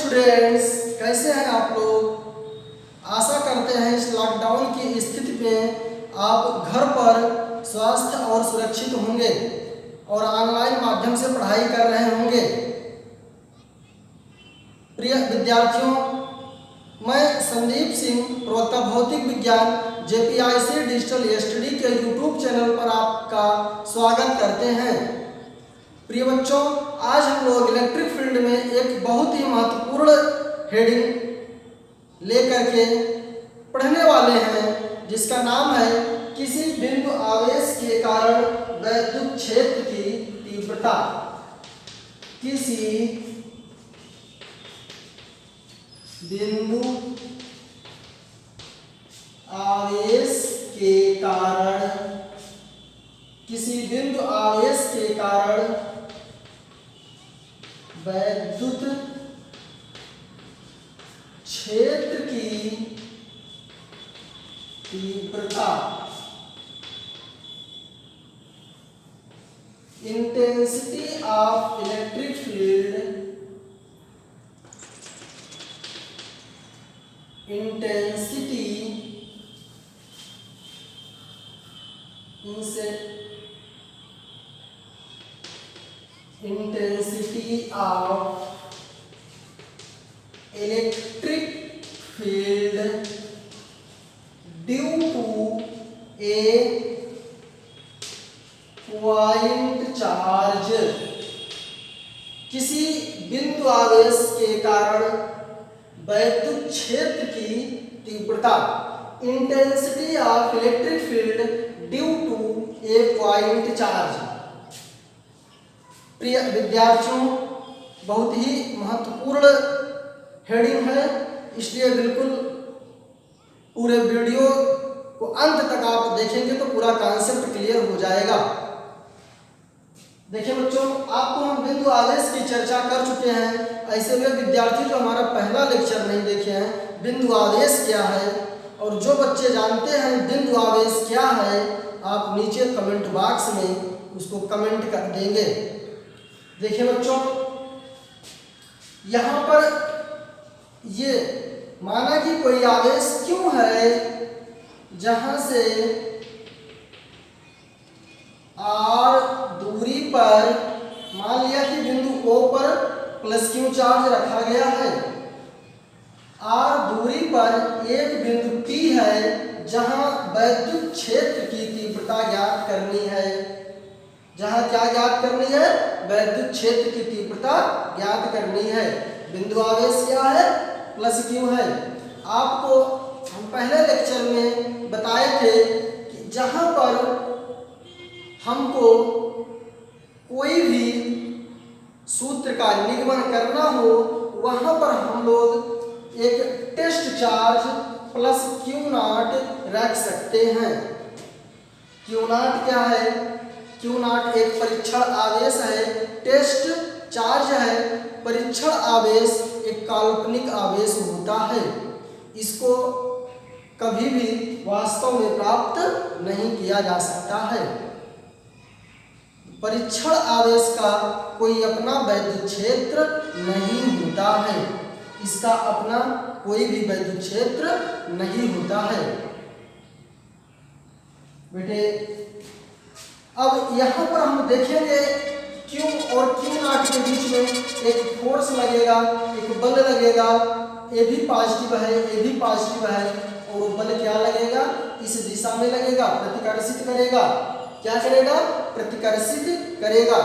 Students, कैसे हैं आप लोग। आशा करते हैं इस लॉकडाउन की स्थिति में आप घर पर स्वस्थ और सुरक्षित होंगे और ऑनलाइन माध्यम से पढ़ाई कर रहे होंगे। प्रिय विद्यार्थियों, मैं संदीप सिंह, प्रवक्ता भौतिक विज्ञान JPIC डिजिटल स्टडी के यूट्यूब चैनल पर आपका स्वागत करते हैं। प्रिय बच्चों, आज हम लोग इलेक्ट्रिक फील्ड में एक बहुत ही महत्वपूर्ण हेडिंग लेकर के पढ़ने वाले हैं, जिसका नाम है किसी बिंदु आवेश के कारण वैद्युत क्षेत्र की तीव्रता। किसी बिंदु आवेश के कारण, किसी बिंदु आवेश के कारण वैद्युत क्षेत्र की तीव्रता, intensity of electric field, intensity of electric field due to a point charge. किसी बिंदु आवेश के कारण वैद्युत क्षेत्र की तीव्रता, intensity of electric field due to a point charge. प्रिय विद्यार्थियों, बहुत ही महत्वपूर्ण हेडिंग है, इसलिए बिल्कुल पूरे वीडियो को अंत तक आप देखेंगे तो पूरा कॉन्सेप्ट क्लियर हो जाएगा। देखिए बच्चों, आपको हम बिंदु आवेश की चर्चा कर चुके हैं। ऐसे वे विद्यार्थी जो हमारा पहला लेक्चर नहीं देखे हैं, बिंदु आवेश क्या है, और जो बच्चे जानते हैं बिंदु आवेश क्या है, आप नीचे कमेंट बॉक्स में उसको कमेंट कर देंगे। देखिए बच्चों, यहाँ पर ये माना कि कोई आवेश क्यों है जहां से r दूरी पर, मान लिया कि बिंदु O पर प्लस Q चार्ज रखा गया है, r दूरी पर एक बिंदु P है जहां वैद्युत क्षेत्र की तीव्रता ज्ञात करनी है। जहां क्या ज्ञात करनी है? वैद्युत क्षेत्र की तीव्रता ज्ञात करनी है। बिंदु आवेश क्या है? प्लस Q है। आपको हम पहले लेक्चर में बताए थे कि जहां पर हमको कोई भी सूत्र का निगमन करना हो, वहां पर हम लोग एक टेस्ट चार्ज प्लस Q0 रख सकते हैं। Q0 क्या है? Q0 एक परीक्षण आवेश है, टेस्ट चार्ज है। परीक्षण आवेश एक काल्पनिक आवेश होता है, इसको कभी भी वास्तव में प्राप्त नहीं किया जा सकता है। परीक्षण आवेश का कोई अपना वैद्युत क्षेत्र नहीं होता है, इसका अपना कोई भी वैद्युत क्षेत्र नहीं होता है। बेटे, अब यहाँ पर हम देखेंगे Q और Q0 के बीच में एक फोर्स लगेगा, एक बल लगेगा। ए भी पॉजिटिव है, ए भी पॉजिटिव है, और वो बल क्या लगेगा? इस दिशा में लगेगा, प्रतिकर्षित करेगा। क्या करेगा? प्रतिकर्षित करेगा।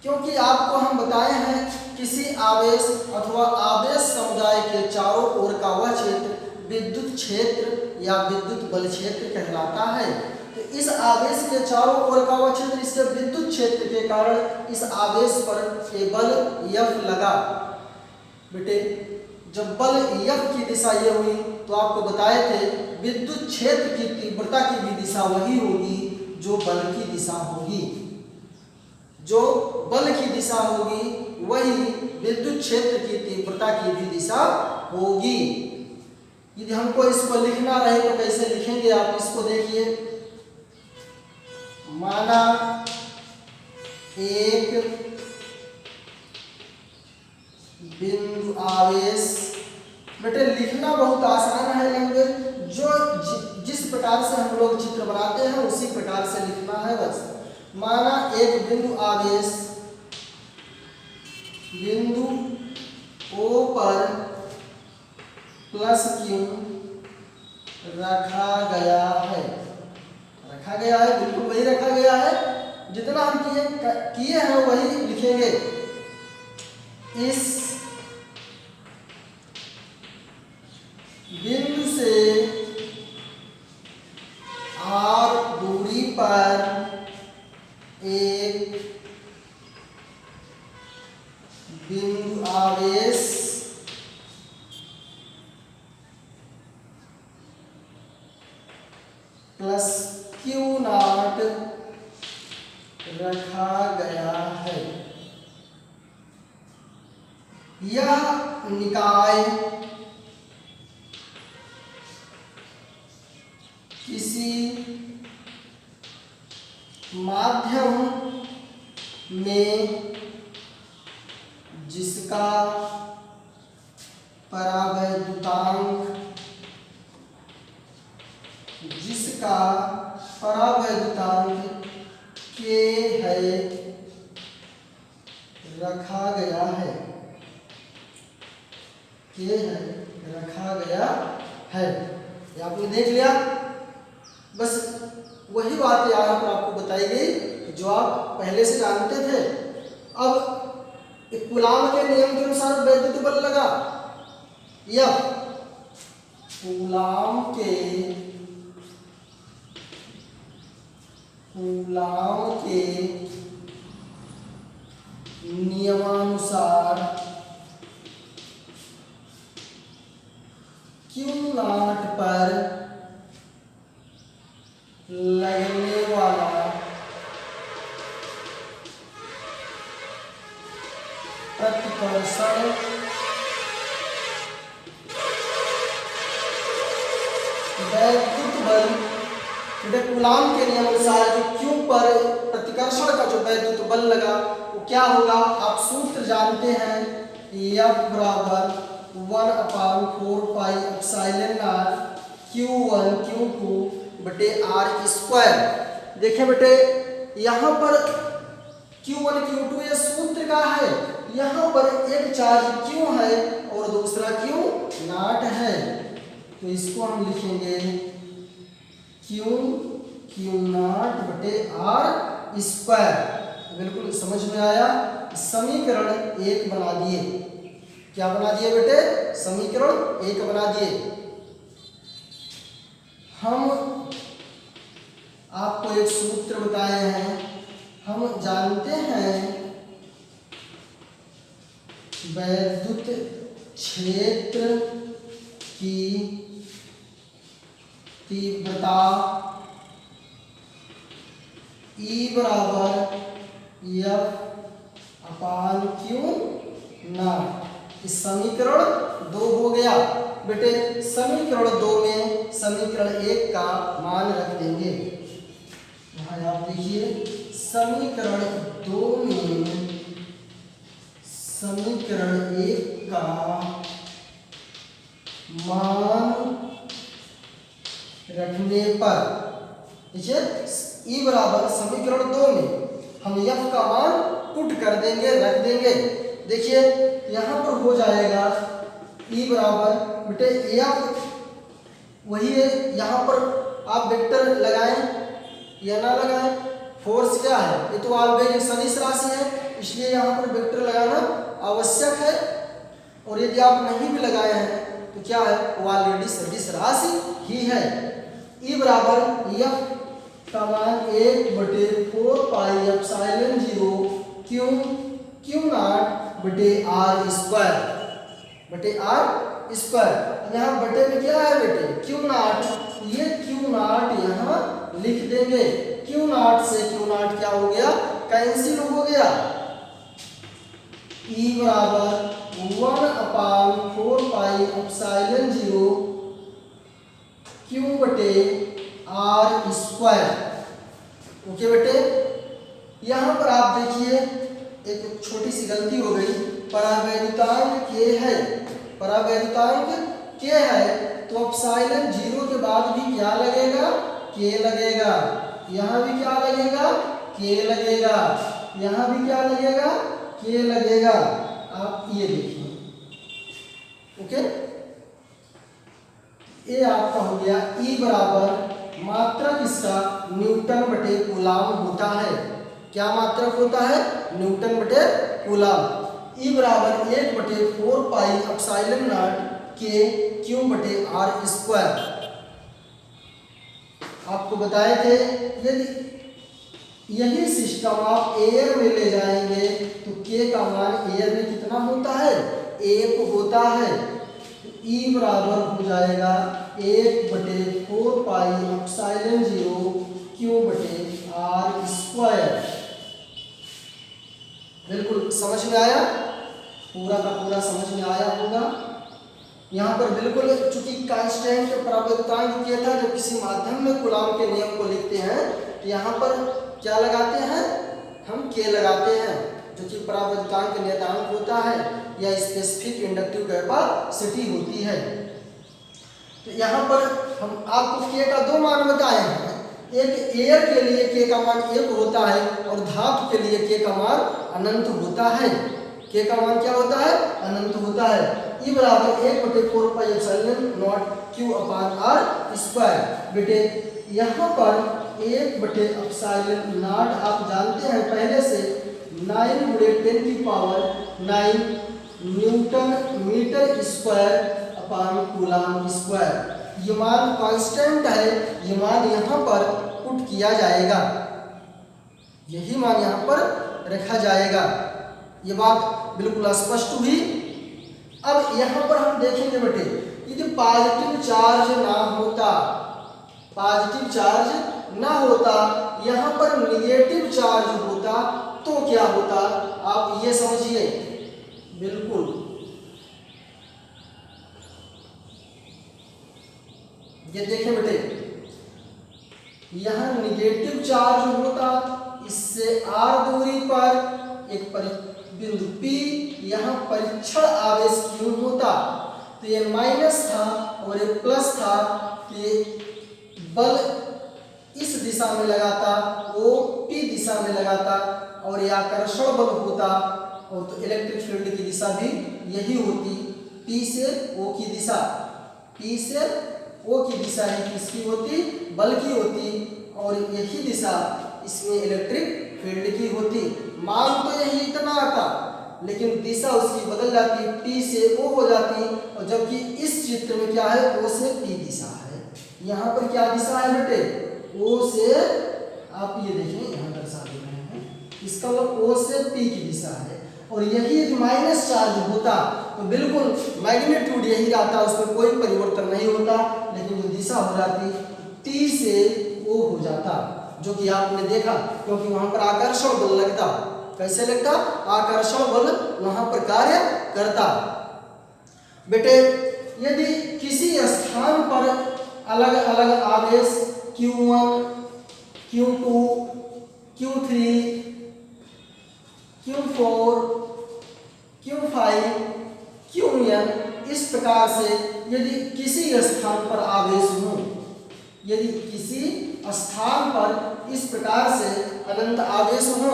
क्योंकि आपको हम बताए हैं किसी आवेश अथवा आवेश समुदाय के चारों ओर का वह क्षेत्र विद्युत क्षेत्र या विद्युत बल क्षेत्र कहलाता है। तो इस आवेश के चारों ओर का वह क्षेत्र, इसके विद्युत क्षेत्र के कारण इस आवेश पर एक बल F लगा। बेटे, जब बल F की दिशा ये हुई तो आपको बताए थे विद्युत क्षेत्र की तीव्रता की भी दिशा वही होगी जो बल की दिशा होगी। जो बल की दिशा होगी वही विद्युत क्षेत्र की तीव्रता की भी दिशा होगी। यदि हमको इसको लिखना रहे तो कैसे लिखेंगे आप इसको देखिए। माना एक बिंदु आवेश। बेटे लिखना बहुत आसान है लैंग्वेज, जो जिस प्रकार से हम लोग चित्र बनाते हैं उसी प्रकार से लिखना है बस। माना एक बिंदु आवेश बिंदु ओ पर प्लस क्यू रखा गया है। बिल्कुल वही रखा गया है, जितना हम किए हैं वही लिखेंगे। इस बिंदु से आर दूरी पर एक बिंदु आवेश प्लस क्यू नॉट रखा गया है। यह निकाय किसी माध्यम में जिसका परावैद्युतांक के है रखा गया है। ये आपने देख लिया। बस वही बात यहाँ पर आपको बताई गई जो आप पहले से जानते थे। अब कूलाम के नियम के अनुसार वैद्युत बल लगा, या कूलाम के नियमानुसार क्यू नॉट पर लगने वाला प्रतिकर्षण वैद्युत बल, कूलाम के नियम अनुसार जो क्यू पर प्रतिकर्षण का जो वैद्युत बल लगा वो क्या होगा, आप सूत्र जानते हैं। F बराबर 1/4 pi epsilon not Q1 Q2 बटे R स्क्वायर। देखिए बेटे यहाँ पर Q1 Q2 ये सूत्र का है, यहाँ पर एक चार्ज Q है और दूसरा Q नॉट है, तो इसको हम लिखेंगे Q नॉट बटे R स्क्वायर। बिल्कुल समझ में आया। समीकरण 1 बना दिए। क्या बना दिए बेटे? समीकरण 1 बना दिए। हम आपको एक सूत्र बताए हैं, हम जानते हैं वैद्युत क्षेत्र की तीव्रता E बराबर F/Q नॉट। इस समीकरण 2 हो गया बेटे। समीकरण 2 में समीकरण 1 का मान रख देंगे। यहाँ आप देखिए समीकरण 2 में समीकरण 1 का मान रखने पर देखिए E बराबर समीकरण 2 में हम F का मान पुट कर देंगे, रख देंगे। देखिए यहाँ पर हो जाएगा E बराबर बेटे F वही है, यहाँ पर आप वेक्टर लगाएं या ना लगाएं, फोर्स क्या है, ये तो ऑलवेज सदिश राशि है, इसलिए यहाँ पर वेक्टर लगाना आवश्यक है। और यदि आप नहीं भी लगाए हैं तो क्या है, वो ऑलरेडी सदिश राशि ही है। E बराबर F का मान 1/4 पाई एप्सिलॉन 0 Q नॉट बटे R स्क्वायर। यहाँ बटे में क्या है बेटे? Q not. ये Q नॉट यहाँ लिख देंगे। Q नॉट से Q नॉट क्या हो गया, कैंसिल हो गया। E बराबर 1/4 पाई एप्सिलॉन 0 Q बटे R स्क्वायर। ओके बेटे, यहाँ पर आप देखिए एक छोटी सी गलती हो गई। परावैद्युतांक के है, परावैद्युतांक के है, तो एप्सिलॉन 0 के बाद भी क्या लगेगा, के लगेगा। यहाँ भी क्या लगेगा, के लगेगा। यहाँ भी क्या लगेगा, के लगेगा। आप ये देखिए, ओके। ये आपका हो गया E बराबर मात्रक इसका न्यूटन बटे कूलाम होता है। क्या मात्रक होता है, न्यूटन बटे कूलाम। E बराबर 1/4 पाई एप्सिलॉन नॉट के क्यू बटे आर स्क्वायर। आपको बताए थे यदि यही सिस्टम आप एयर में ले जाएंगे तो के का मान एयर में कितना होता है, 1 होता है। E बराबर हो जाएगा 1/4 पाई एप्सिलॉन 0 क्यू बटे आर स्क्वायर। बिल्कुल समझ में आया, पूरा का पूरा समझ में आया होगा। यहाँ पर बिल्कुल चूंकि कांस्टेंट परावैद्युतांक किया था, जब किसी माध्यम में कूलाम के नियम को लिखते हैं तो यहाँ पर क्या लगाते हैं, हम के लगाते हैं, जो कि परावैद्युतांक नियतांक होता है या स्पेसिफिक इंडक्टिव कैपेसिटी होती है। तो यहाँ पर हम आपको के का 2 मान बताए हैं। एक एयर के लिए के का मान 1 होता है और धातु के लिए के का मान अनंत होता है। के का मान क्या होता है, अनंत होता है। E बराबर 1/4 pi epsilon naught q upon r square. बेटे यहाँ पर 1/एप्सिलॉन नॉट आप जानते हैं पहले से 9 × 10⁹ newton metre square upon coulomb square. ये मान कांस्टेंट है, ये मान यहाँ पर पुट किया जाएगा, यही मान यहाँ पर रखा जाएगा। ये बात बिल्कुल स्पष्ट हुई। अब यहाँ पर हम देखेंगे बेटे, यदि पॉजिटिव चार्ज ना होता, पॉजिटिव चार्ज ना होता, यहाँ पर निगेटिव चार्ज होता तो क्या होता, आप ये समझिए। बिल्कुल ये देखें बेटे, यहाँ निगेटिव चार्ज होता, इससे r दूरी पर एक बिंदु P, यहाँ परीक्षण आवेश Q होता, तो ये माइनस था और ये प्लस था, कि बल इस दिशा में लगाता, वो P दिशा में लगाता और यह आकर्षण बल होता, और तो इलेक्ट्रिक फील्ड की दिशा भी यही होती, P से O की दिशा, P से O की दिशा ही किसकी होती, बल की होती, और यही दिशा इसमें इलेक्ट्रिक फील्ड की होती। मान तो यही इतना आता, लेकिन दिशा उसकी बदल जाती, P से O हो जाती, और जबकि इस चित्र में क्या है, O से P दिशा है। यहाँ पर क्या दिशा है बेटे, O से, आप ये देखें यहाँ दर्शा दे रहे हैं, इसका मतलब O से P की दिशा है। और यही यदि माइनस चार्ज होता तो बिल्कुल मैग्नीट्यूड यही रहता, उसमें कोई परिवर्तन नहीं होता, लेकिन जो दिशा हो जाती T से O हो जाता, जो कि आपने देखा, क्योंकि वहां पर आकर्षण बल लगता। कैसे लगता, आकर्षण बल वहां पर कार्य करता। बेटे यदि किसी स्थान पर अलग अलग आवेश Q1, Q2, Q3, Q4, Q5, Qn इस प्रकार से यदि किसी स्थान पर आवेश हो, यदि किसी स्थान पर इस प्रकार से अनंत आवेश हो,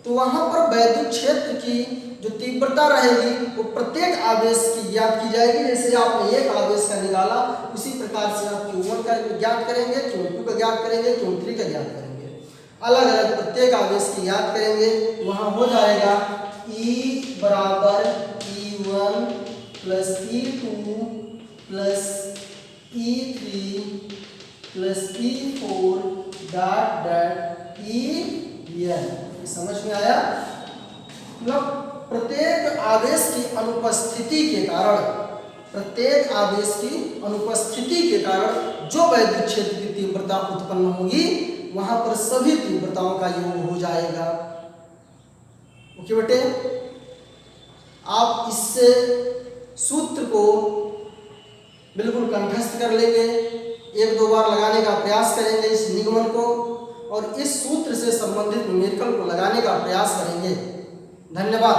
तो वहां पर वैद्युत क्षेत्र की जो तीव्रता रहेगी वो प्रत्येक आवेश की ज्ञात की जाएगी। जैसे आपने एक आवेश का निकाला, उसी प्रकार से आप Q1 का ज्ञात करेंगे, Q2 का ज्ञात करेंगे, Q3 का ज्ञात करेंगे, अलग अलग प्रत्येक आवेश की ज्ञात करेंगे। वहां हो जाएगा E बराबर E1 plus E2 plus E3 plus E4 dot dot En। समझ में आया? मतलब प्रत्येक आवेश की अनुपस्थिति के कारण, प्रत्येक आवेश की अनुपस्थिति के कारण जो वैद्युत क्षेत्र की तीव्रता उत्पन्न होगी, वहां पर सभी तीव्रताओं का योग हो जाएगा। ओके बेटे, आप इससे सूत्र को बिल्कुल कंठस्थ कर लेंगे, एक दो बार लगाने का प्रयास करेंगे इस निगमन को, और इस सूत्र से संबंधित न्यूमेरिकल को लगाने का प्रयास करेंगे। धन्यवाद।